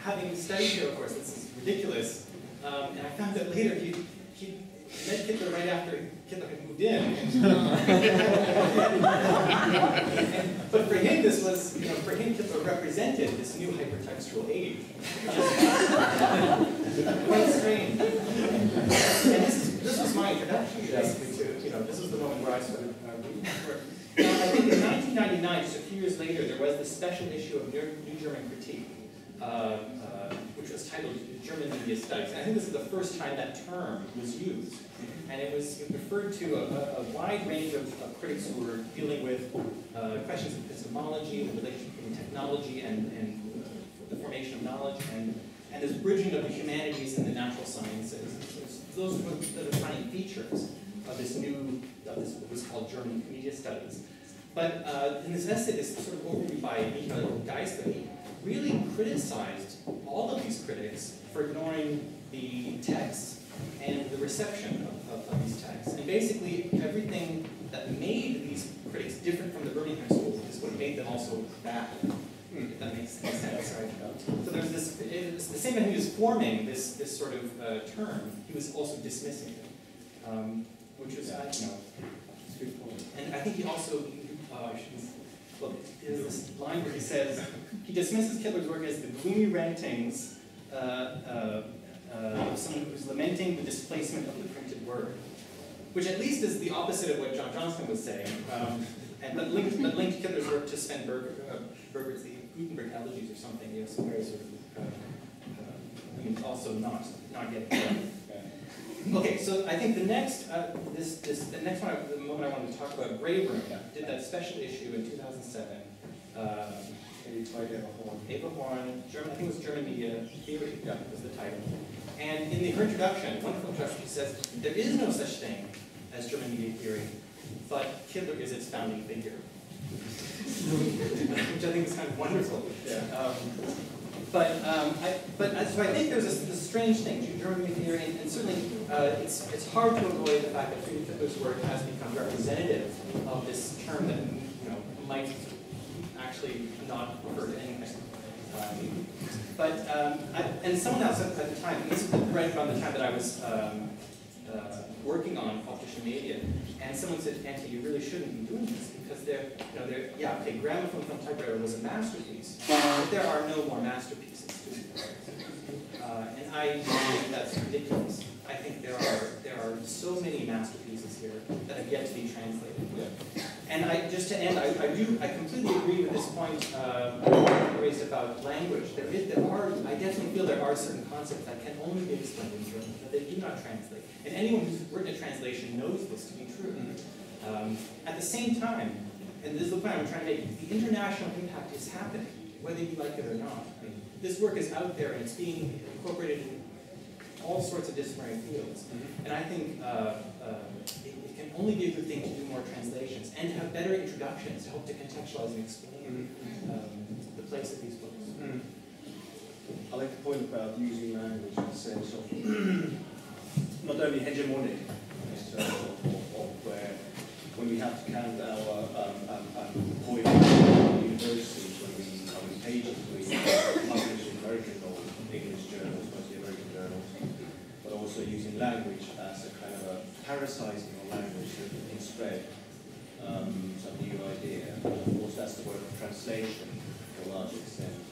having studied here, of course, this is ridiculous. And I found that later he met Hitler right after Hitler had moved in. But for him, this was, for him, Hitler represented this new hypertextual age. 1799, just a few years later, there was this special issue of New German Critique, which was titled German Media Studies. And I think this is the first time that term was used. And it referred to a wide range of critics who were dealing with questions of epistemology, the relationship between technology and the formation of knowledge, and this bridging of the humanities and the natural sciences. Those were the defining features of this new, what was called German Media Studies. But in this essay, this sort of overview by Michael Geisler really criticized all of these critics for ignoring the texts and the reception of these texts. And basically, everything that made these critics different from the Birmingham school is what made them also bad. If that makes sense, right? So there's this, the same time he was forming this sort of term, he was also dismissing it, which was, and I think he also, well, there's this line where he says, he dismisses Hitler's work as the gloomy rantings of someone who's lamenting the displacement of the printed word, which at least is the opposite of what John Johnston was saying, but linked Hitler's work to Sven Berger's the Gutenberg Elegies or something, you know, some very sort of, I mean, also not yet done. Okay, so I think the next, the next one, the moment I wanted to talk about, Grey Room, did that special issue in 2007. Eva Horn, German, I think it was German Media Theory, was the title. And in her introduction, wonderful introduction, she says, there is no such thing as German Media Theory, but Hitler is its founding figure. Which I think is kind of wonderful. Yeah. So I think there's this strange thing, German Media Theory, and certainly it's hard to avoid the fact that Friedrich Hitler's work has become representative of this term that might actually not refer to anything. And someone else at the time, and this is right around the time that I was working on Optische Media, and someone said, Antti, you really shouldn't be doing this because Gramophone Film Typewriter was a masterpiece, but there are no more masterpieces to be and I think that's ridiculous. I think there are so many masterpieces here that have yet to be translated. Yeah. And just to end, I completely agree with this point raised about language. I definitely feel there are certain concepts that can only be explained in German, that they do not translate. And anyone who's written a translation knows this to be true. At the same time, and this is the point I'm trying to make, the international impact is happening, whether you like it or not. I mean, this work is out there and it's being incorporated in all sorts of disciplinary fields. And I think it can only be a good thing to do more translations and to have better introductions to help to contextualize and explain the place of these books. I like the point about using language in the sense of not only hegemonic, in terms of where when we have to count our point at universities, when we how many pages we publish in American or English journals, mostly American journals, but also using language as a kind of a parasizing of language that can spread some new idea. Of course, that's the work of translation to a large extent.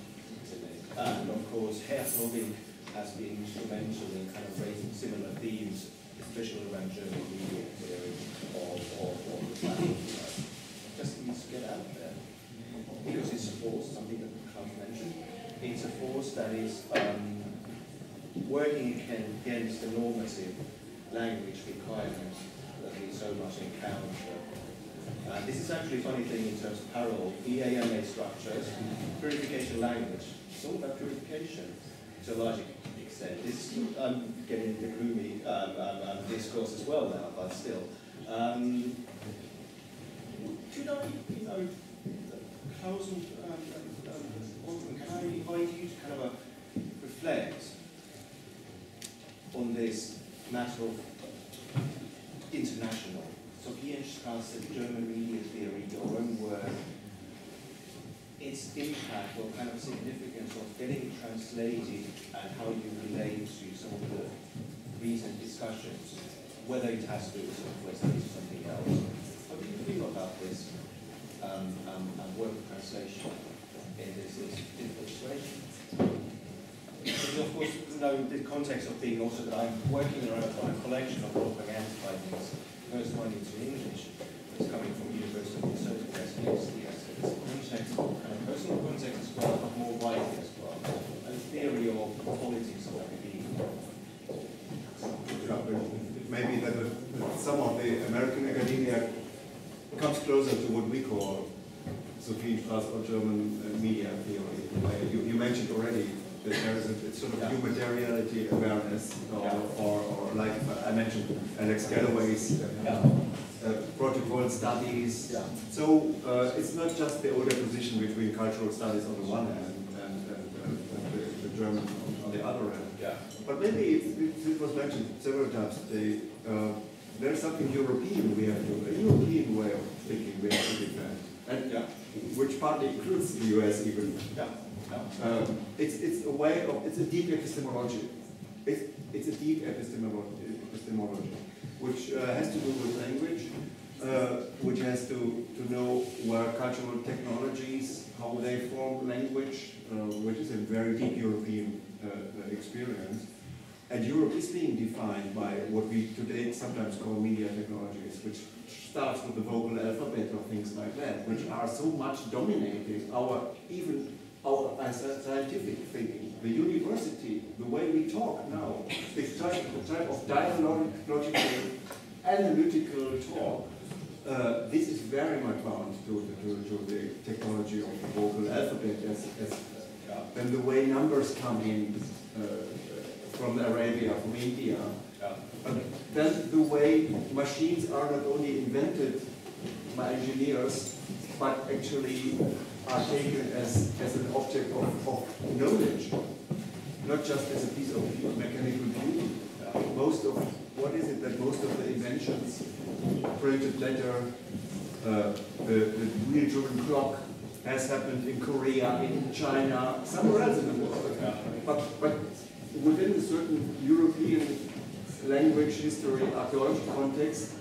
And of course, Herr has been instrumental in kind of raising similar themes, especially around German media theory or the planning. Just needs to get out there. Because it's a force, something that Claus mentioned. It's a force that is working against the normative language requirements that we so much encounter. This is actually a funny thing in terms of parallel EAMA structures, purification language. It's all about purification to a large extent. This is getting the gloomy discourse as well now, but still. Could I, Claus and Wolfgang, can I invite you to kind of reflect on this matter of international, Sophienstraße, German media theory, your own work, its impact or kind of significance of getting it translated and how you relate to some of the recent discussions, whether it has to do with software or something else. How do you feel about this work of translation in this difficult situation? Because of course, in the context of being also that I'm working around on a collection of Wolfgang writings, first one into English, that's coming from University of Minnesota Press next year. context, personal context as well, but more widely as well, and theory of politics of academia. Maybe that some of the American academia comes closer to what we call Sophienstraße or German media theory. You mentioned already that there is a sort of new materiality awareness, or like I mentioned, Alex Galloway's protocol studies. So it's not just the older position between cultural studies on the one hand and the German on the other hand. But maybe it was mentioned several times today. There's something European a European way of thinking we have to defend, and which partly includes the US even. It's a way of, it's a deep epistemology. It's a deep epistemology, which has to do with language, which has to know where cultural technologies, how they form language, which is a very deep European experience. And Europe is being defined by what we today sometimes call media technologies, which starts with the vocal alphabet or things like that, which are so much dominating our scientific thinking, the university, the way we talk now, the type of dialogical, analytical talk. This is very much bound to the technology of the vocal alphabet, then the way numbers come in from Arabia, from India. But then the way machines are not only invented by engineers, but actually are taken as an object of knowledge, not just as a piece of mechanical beauty. Most of the inventions, printed letter, the wheel-driven clock has happened in Korea, in China, somewhere else in the world. But within a certain European language, history, archaeology context,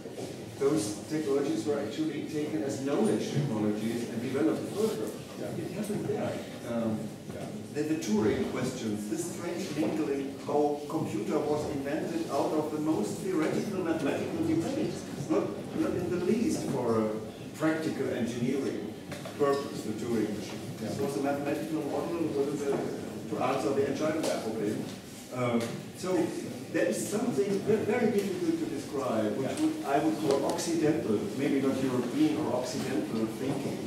those technologies were actually taken as knowledge technologies and developed further. It happened there. The Turing questions, this strange lingering how computer was invented out of the most theoretical mathematical debate, not in the least for a practical engineering purpose, the Turing machine. This was a mathematical model to answer the Entscheidungsproblem problem. So there is something very difficult to describe, which I would call Occidental, maybe not European or Occidental thinking,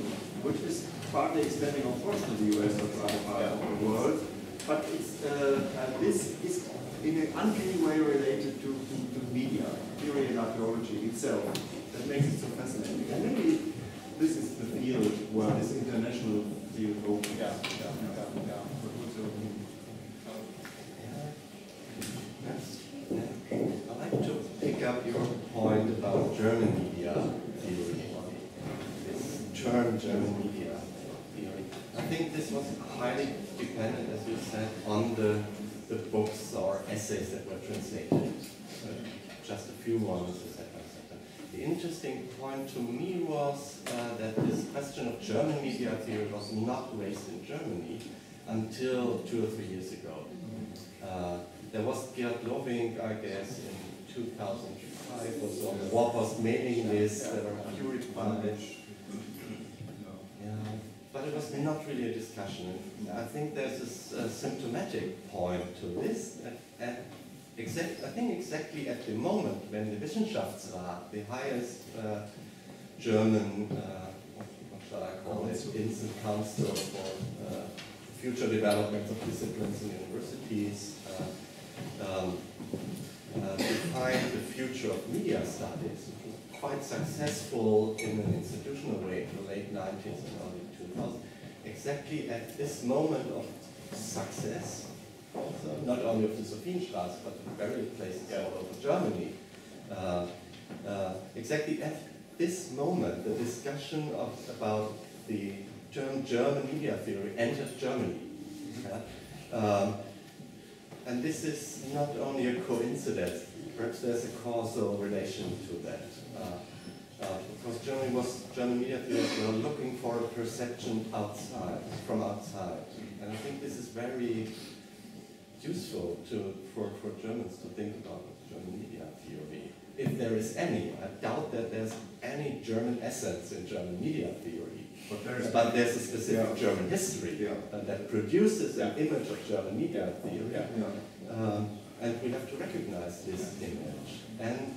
which is partly extending, of course, to the US or to other parts of the world. But this is in an uncanny way related to media, theory and archaeology itself. That makes it so fascinating. And maybe this is the field where this international field opens. I'd like to pick up your point about German media theory, this term German media theory. I think this was highly dependent, as you said, on the books or essays that were translated. Just a few ones, etc. The interesting point to me was that this question of German media theory was not raised in Germany until 2 or 3 years ago. There was Gerd Loving, I guess, in 2005 or so, on the Warpost mailing list, there were purified. But it was not really a discussion. I think there's a symptomatic point to this. I think exactly at the moment when the Wissenschaftsrat, the highest German, what shall I call it, instant council for future development of disciplines in universities, defined the future of media studies, which was quite successful in an institutional way in the late 90s and early 2000s, exactly at this moment of success, also not only of the Sophienstraße, but in various places all over Germany. Exactly at this moment, the discussion about the term German media theory entered Germany. And this is not only a coincidence, perhaps there's a causal relation to that. Because German media theorists were looking for a perception from outside. And I think this is very useful for Germans to think about German media theory. If there is any, I doubt that there's any German essence in German media theory. But there's a specific German history that produces an image of German media theory. And we have to recognize this image. And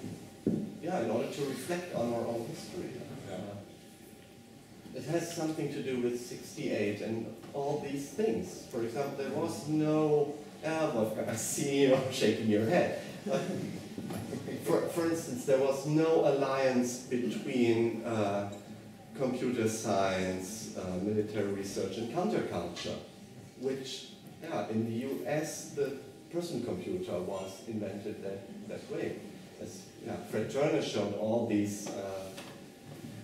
in order to reflect on our own history. It has something to do with 68 and all these things. For example, there was no, Wolfgang, I see you shaking your head. For instance, there was no alliance between computer science, military research, and counterculture, which, in the US, the personal computer was invented that way. As Fred Turner showed all these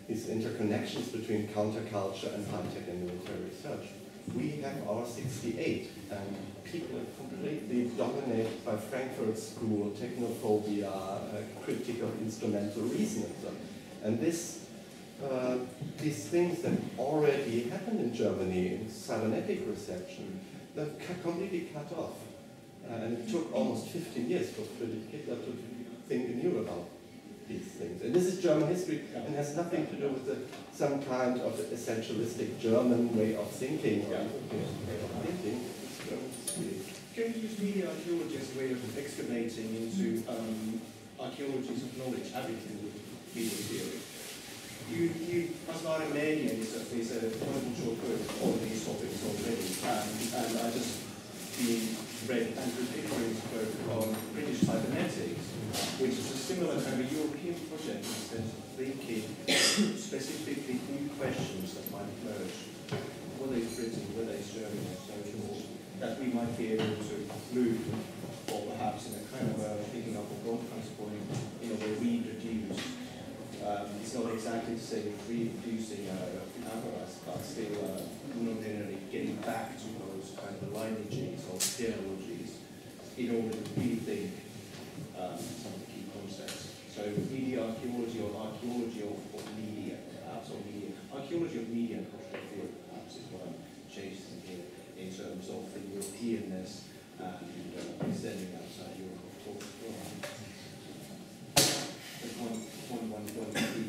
interconnections between counterculture and high-tech and military research. We have our 68, and people are completely dominated by Frankfurt School, technophobia, critique of instrumental reasoning. And these things that already happened in Germany in cybernetic reception, they're completely cut off. And it took almost 15 years for Hitler to think anew about these things. And this is German history and has nothing to do with some kind of essentialistic German way of thinking or way of thinking. It's German history. Can you use media archaeology as a way of excavating into archaeologies of knowledge, everything with media theory? You as an Armenian, is a wonderful short book on these topics already, and I just read Andrew Pickering's book on British cybernetics, which is a similar kind of European project instead of thinking specifically new questions that might emerge. Were they Britain, were they German, or so forth, that we might be able to move, or perhaps in a kind of picking up a broadcast point, in a way reproduce. It's not exactly the same reproducing Pythagoras, but still not generally getting back to those kind of lineages or genealogies in order to rethink some of the key concepts. So media archaeology or archaeology of media, perhaps, or media. Archaeology of media and cultural theory, perhaps, is what I'm chasing here in terms of the Europeanness and extending outside Europe, of course, as well. That's one key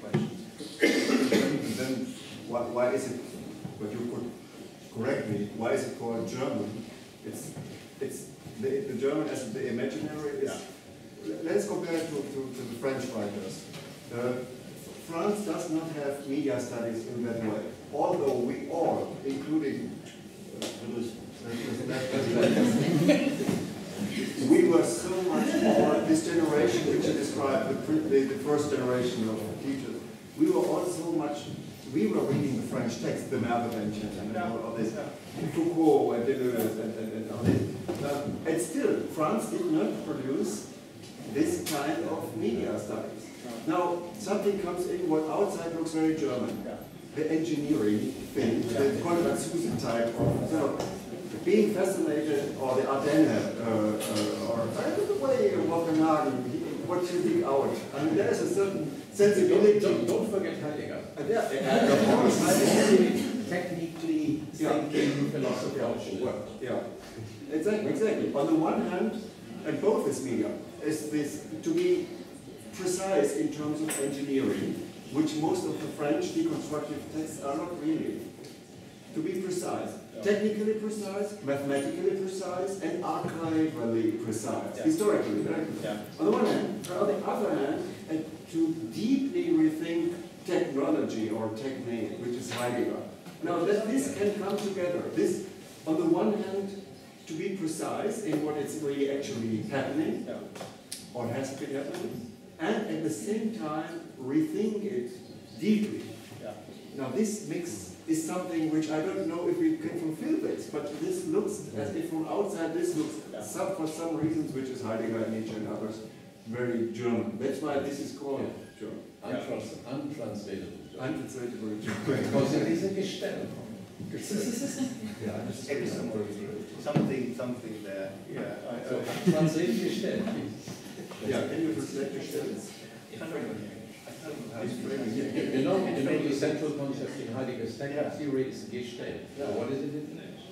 question. And then why is it, but you could correct me, why is it called German? It's the German as the imaginary is, let's compare it to the French writers. France does not have media studies in that way, although we all, including we were so much more, this generation which you described, the first generation of teachers, we were all so much, we were reading the French text, the Merbevention and all this, Foucault and Deleuze and all this. And still, France did not produce this kind of media studies. Now, something comes in what outside looks very German. The engineering thing, the Konrad Zuse type of, being fascinated, or the Ardennes, or the way Wolfgang, what you dig out. I mean, there's a certain sensibility. Don't forget Heidegger. Technically thinking philosophical work. Yeah, exactly. On the one hand, and both is media, is this to be precise in terms of engineering, which most of the French deconstructive texts are not really. To be precise, technically precise, mathematically precise, and archivally precise, historically. Right? On the one hand, on the other hand, and to deeply rethink technology or technique, which is Heidegger. Now, this can come together. This, on the one hand, to be precise in what is really actually happening, or has been happening, and at the same time, rethink it deeply. Now, this mix is something which I don't know if we can fulfill this, but this looks, as if from outside, this looks, for some reasons, which is Heidegger, Nietzsche, and others, very German. That's why this is called German. Untranslatable. Untranslatable German. Because it is a Gestell. Something there. So translate Gestell, please. Can you translate Gestells? You know the central concept in Heidegger's theory is Gestell. What is it in English?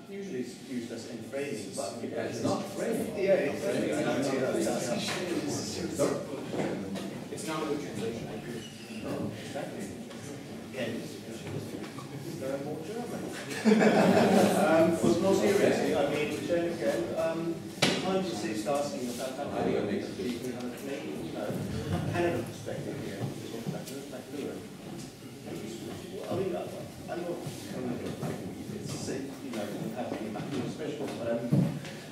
Usually it's used as enframing, but it's not framing. it's not a good translation, I agree. exactly. more German. But more seriously, I mean, then again, I'm just asking about that kind of Canada perspective here. I mean, I'm not it's safe, you know, it doesn't have to be a macro specialist, but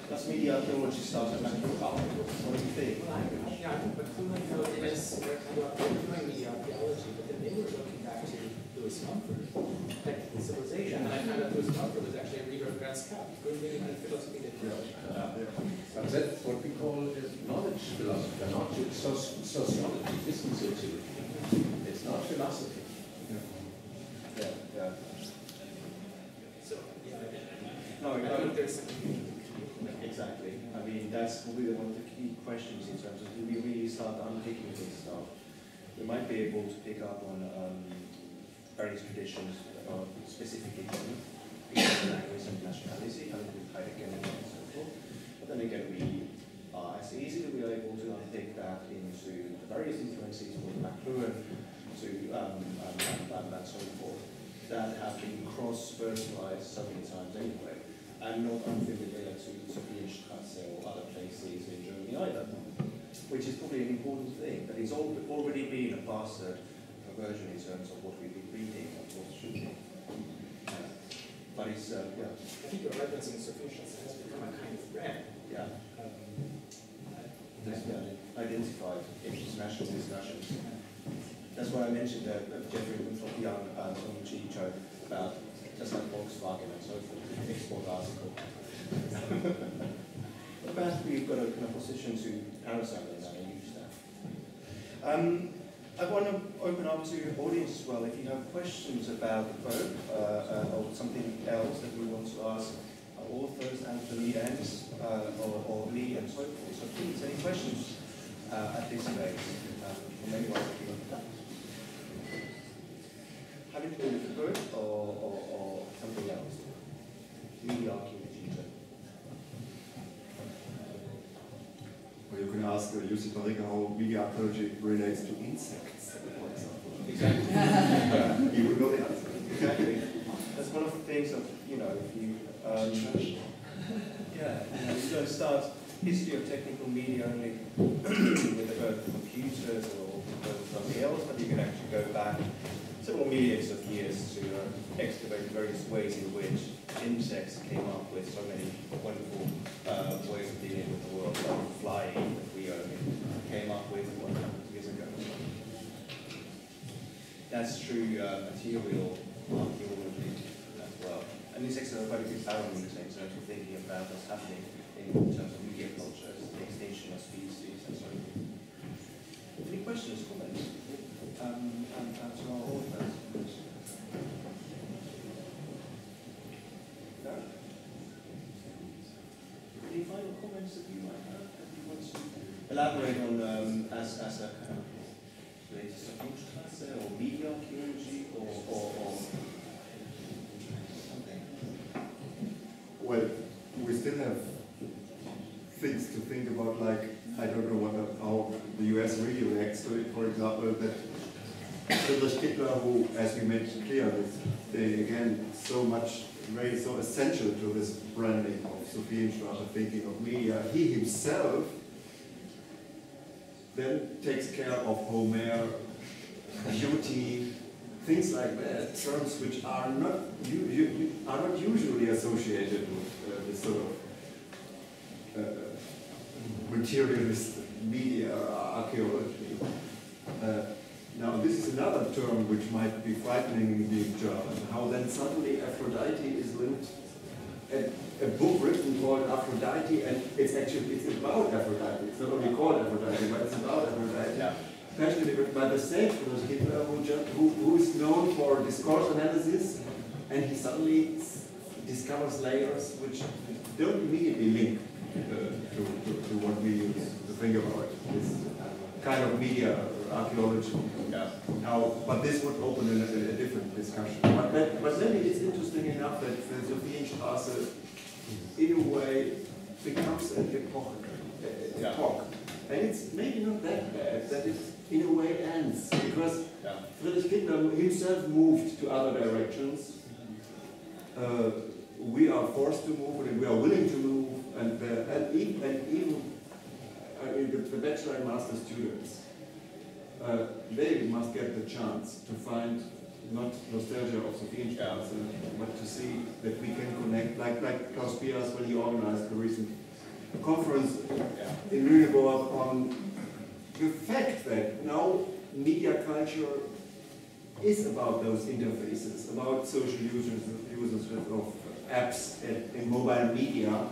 that's media archaeology starts at macro. What do you think? Well, I think McLuhan is doing media archaeology, but then they were looking back to Louis Mumford, technical civilization, and I found out Louis Mumford was actually a reader of Ernst. Good reading and philosophy. But that's what we call knowledge philosophy, not sociology. This is sociology. It's not philosophy. Yeah. So, yeah, no, I think there's exactly. I mean, that's probably one of the key questions in terms of do we really start unpicking this stuff? We might be able to pick up on various traditions of specifically language and nationality, with Hegel and so forth. But then again, we are as easily we are able to unpick that into the various influences from McLuhan to and so forth that have been cross-fertilized so many times anyway, and not unfamiliar to Sophienstraße or other places in Germany either, which is probably an important thing, that it's already been a bastard version in terms of what we've been reading and what should be. But it's, yeah. I think your reference in Sophienstraße has become a kind of brand. Yeah. Identified international discussions. That's why I mentioned Jeffrey from Young and Tom Chicho about just like Volkswagen and so forth, export article. But perhaps we've got a kind of position to parasite on that and use that. I want to open up to the audience as well. If you have questions about the book or something else that we want to ask our authors, Anthony, Enns, or Lee, and so forth. So please, any questions at this stage? Having to do with the book or something else? Media archaeology. Or you can ask Jussi Parikka how media archaeology relates to insects, for example. Exactly. You will know the answer. Exactly. That's one of the things that, you know, if you, you don't start history of technical media only with the computers or something else, but you can actually go back several millions of years to excavate various ways in which insects came up with so many wonderful ways of dealing with the world, like flying that we came up with 100 years ago. That's true material archaeology as well. And insects are quite a big parameter in terms of thinking about what's happening in terms of media culture, the extinction of species and so forth. Any questions, comments? And to our authors. No? Any final comments that you might have that you want to elaborate on as a kind of related to Sophienstraße or media archaeology or something? Well, we still have things to think about, like, I don't know how the US really reacts to it. For example, that Hitler, who, as we made clear, they again so essential to this branding of Sophienstraße, thinking of media. He himself then takes care of Homer, beauty, things like that, terms which are not usually associated with this sort of materialist media archaeology. Now, this is another term which might be frightening in being German. How then suddenly Aphrodite is linked. A book written called Aphrodite, and it's about Aphrodite. It's not only called Aphrodite, but it's about Aphrodite. Yeah. Especially by the same Hitler, who is known for discourse analysis, and he suddenly discovers layers which don't immediately link to what we use to think about this kind of media archaeology. Yeah. Now, but this would open a different discussion. But then it is interesting enough that the Sophienstraße, in a way, becomes an epoch. And it's maybe not that bad that it, in a way, ends. Because Friedrich Hitler himself moved to other directions, we are forced to move and we are willing to move, and even I mean, the bachelor and master students, they must get the chance to find not nostalgia of Sophienstraße, but to see that we can connect, like Claus Pias when he organized a recent conference in Lüneburg on the fact that now media culture is about those interfaces, about social users of apps and mobile media.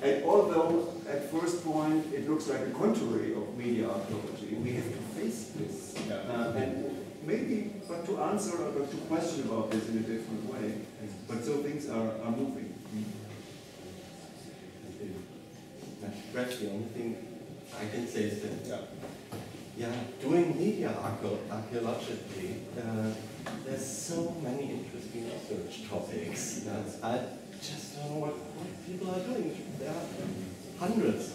And although at first point it looks like a contrary of media archaeology, we have to face this. And maybe, but to answer or to question about this in a different way. But so things are moving. Perhaps the only thing I can say is that, doing media archaeologically, there's so many interesting research topics. I just don't know what people are doing. There are hundreds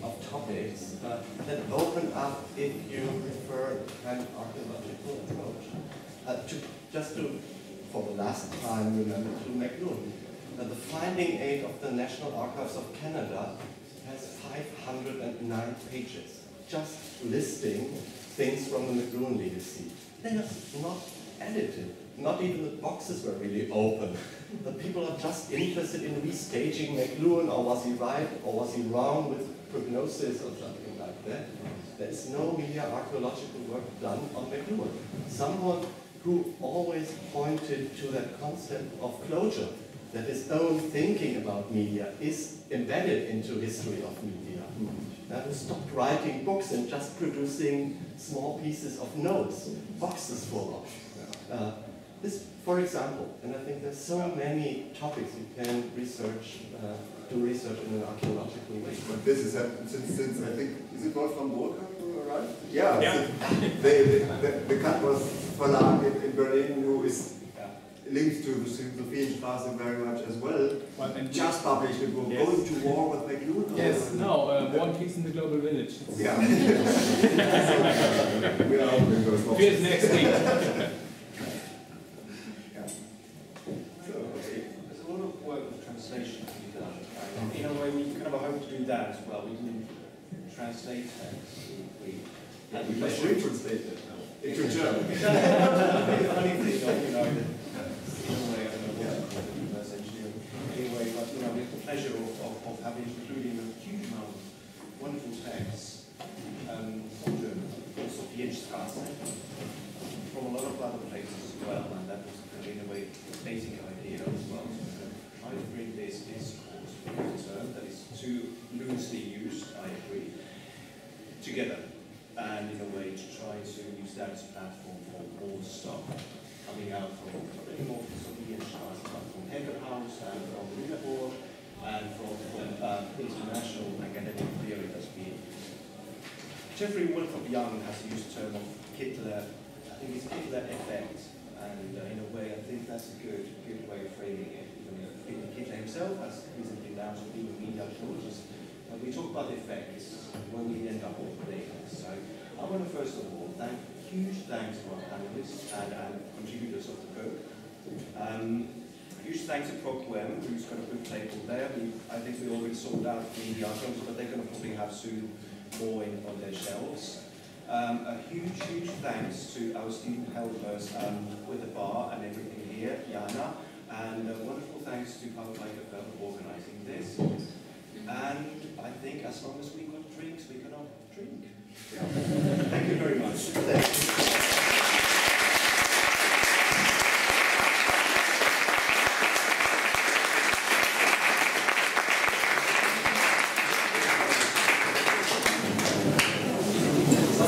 of topics that open up if you prefer a kind of archaeological approach. For the last time, remember to McLuhan. The finding aid of the National Archives of Canada has 509 pages, just listing things from the McLuhan legacy. They are not edited. Not even the boxes were really open. The people are just interested in restaging McLuhan, or was he right, or was he wrong with prognosis, or something like that. There is no media archaeological work done on McLuhan. Someone who always pointed to that concept of closure, that his own thinking about media is embedded into history of media. Who stopped writing books and just producing small pieces of notes, boxes full of. This, for example, and I think there's so many topics you can research, do research in an archaeological way. But this has happened since I think, is it Wolfgang who arrived? Yeah. The Campus Verlag in Berlin, who is linked to the Sophienstraße very much as well, and just published a book, Going to War with McLuhan. Yes, no, War and Peace in the Global Village. Yeah. We are opening those boxes. Here's next week. There's a lot of work with translation to be done. In a way, we kind of hope to do that as well. We can translate text. We must retranslate it now into German. The funny thing, you know, in a way, I don't know what to call it, reverse engineering. Anyway, but you know, we have the pleasure of having including a huge amount of wonderful texts from German, also Sophienstraße, from a lot of other places as well, and that was in a way the basic idea as well. So try to bring this discourse, a term that is too loosely used, I agree, together, and in a way to try to use that as a platform for more stuff coming out from pretty more from Sophienstraße, but from Hegel House and from Lüneburg and from international academic theory that's been. Jeffrey Wilford Young has used the term of Hitler, I think it's Hitler effect, and in a way I think that's a good way of framing it. Hitler himself has recently announced being a media archaeologist. We talk about the effects when we end up with data. So I want to first of all huge thanks to our panelists and contributors of the book. Huge thanks to ProQuem, who's got a book table there. I think we already sorted out media archives, but they're going to probably have soon more on their shelves. A huge thanks to our student helpers with the bar and everything here, Jana, and wonderful thanks to Paul for organising this. And I think as long as we got drinks, we can all drink. Thank you very much.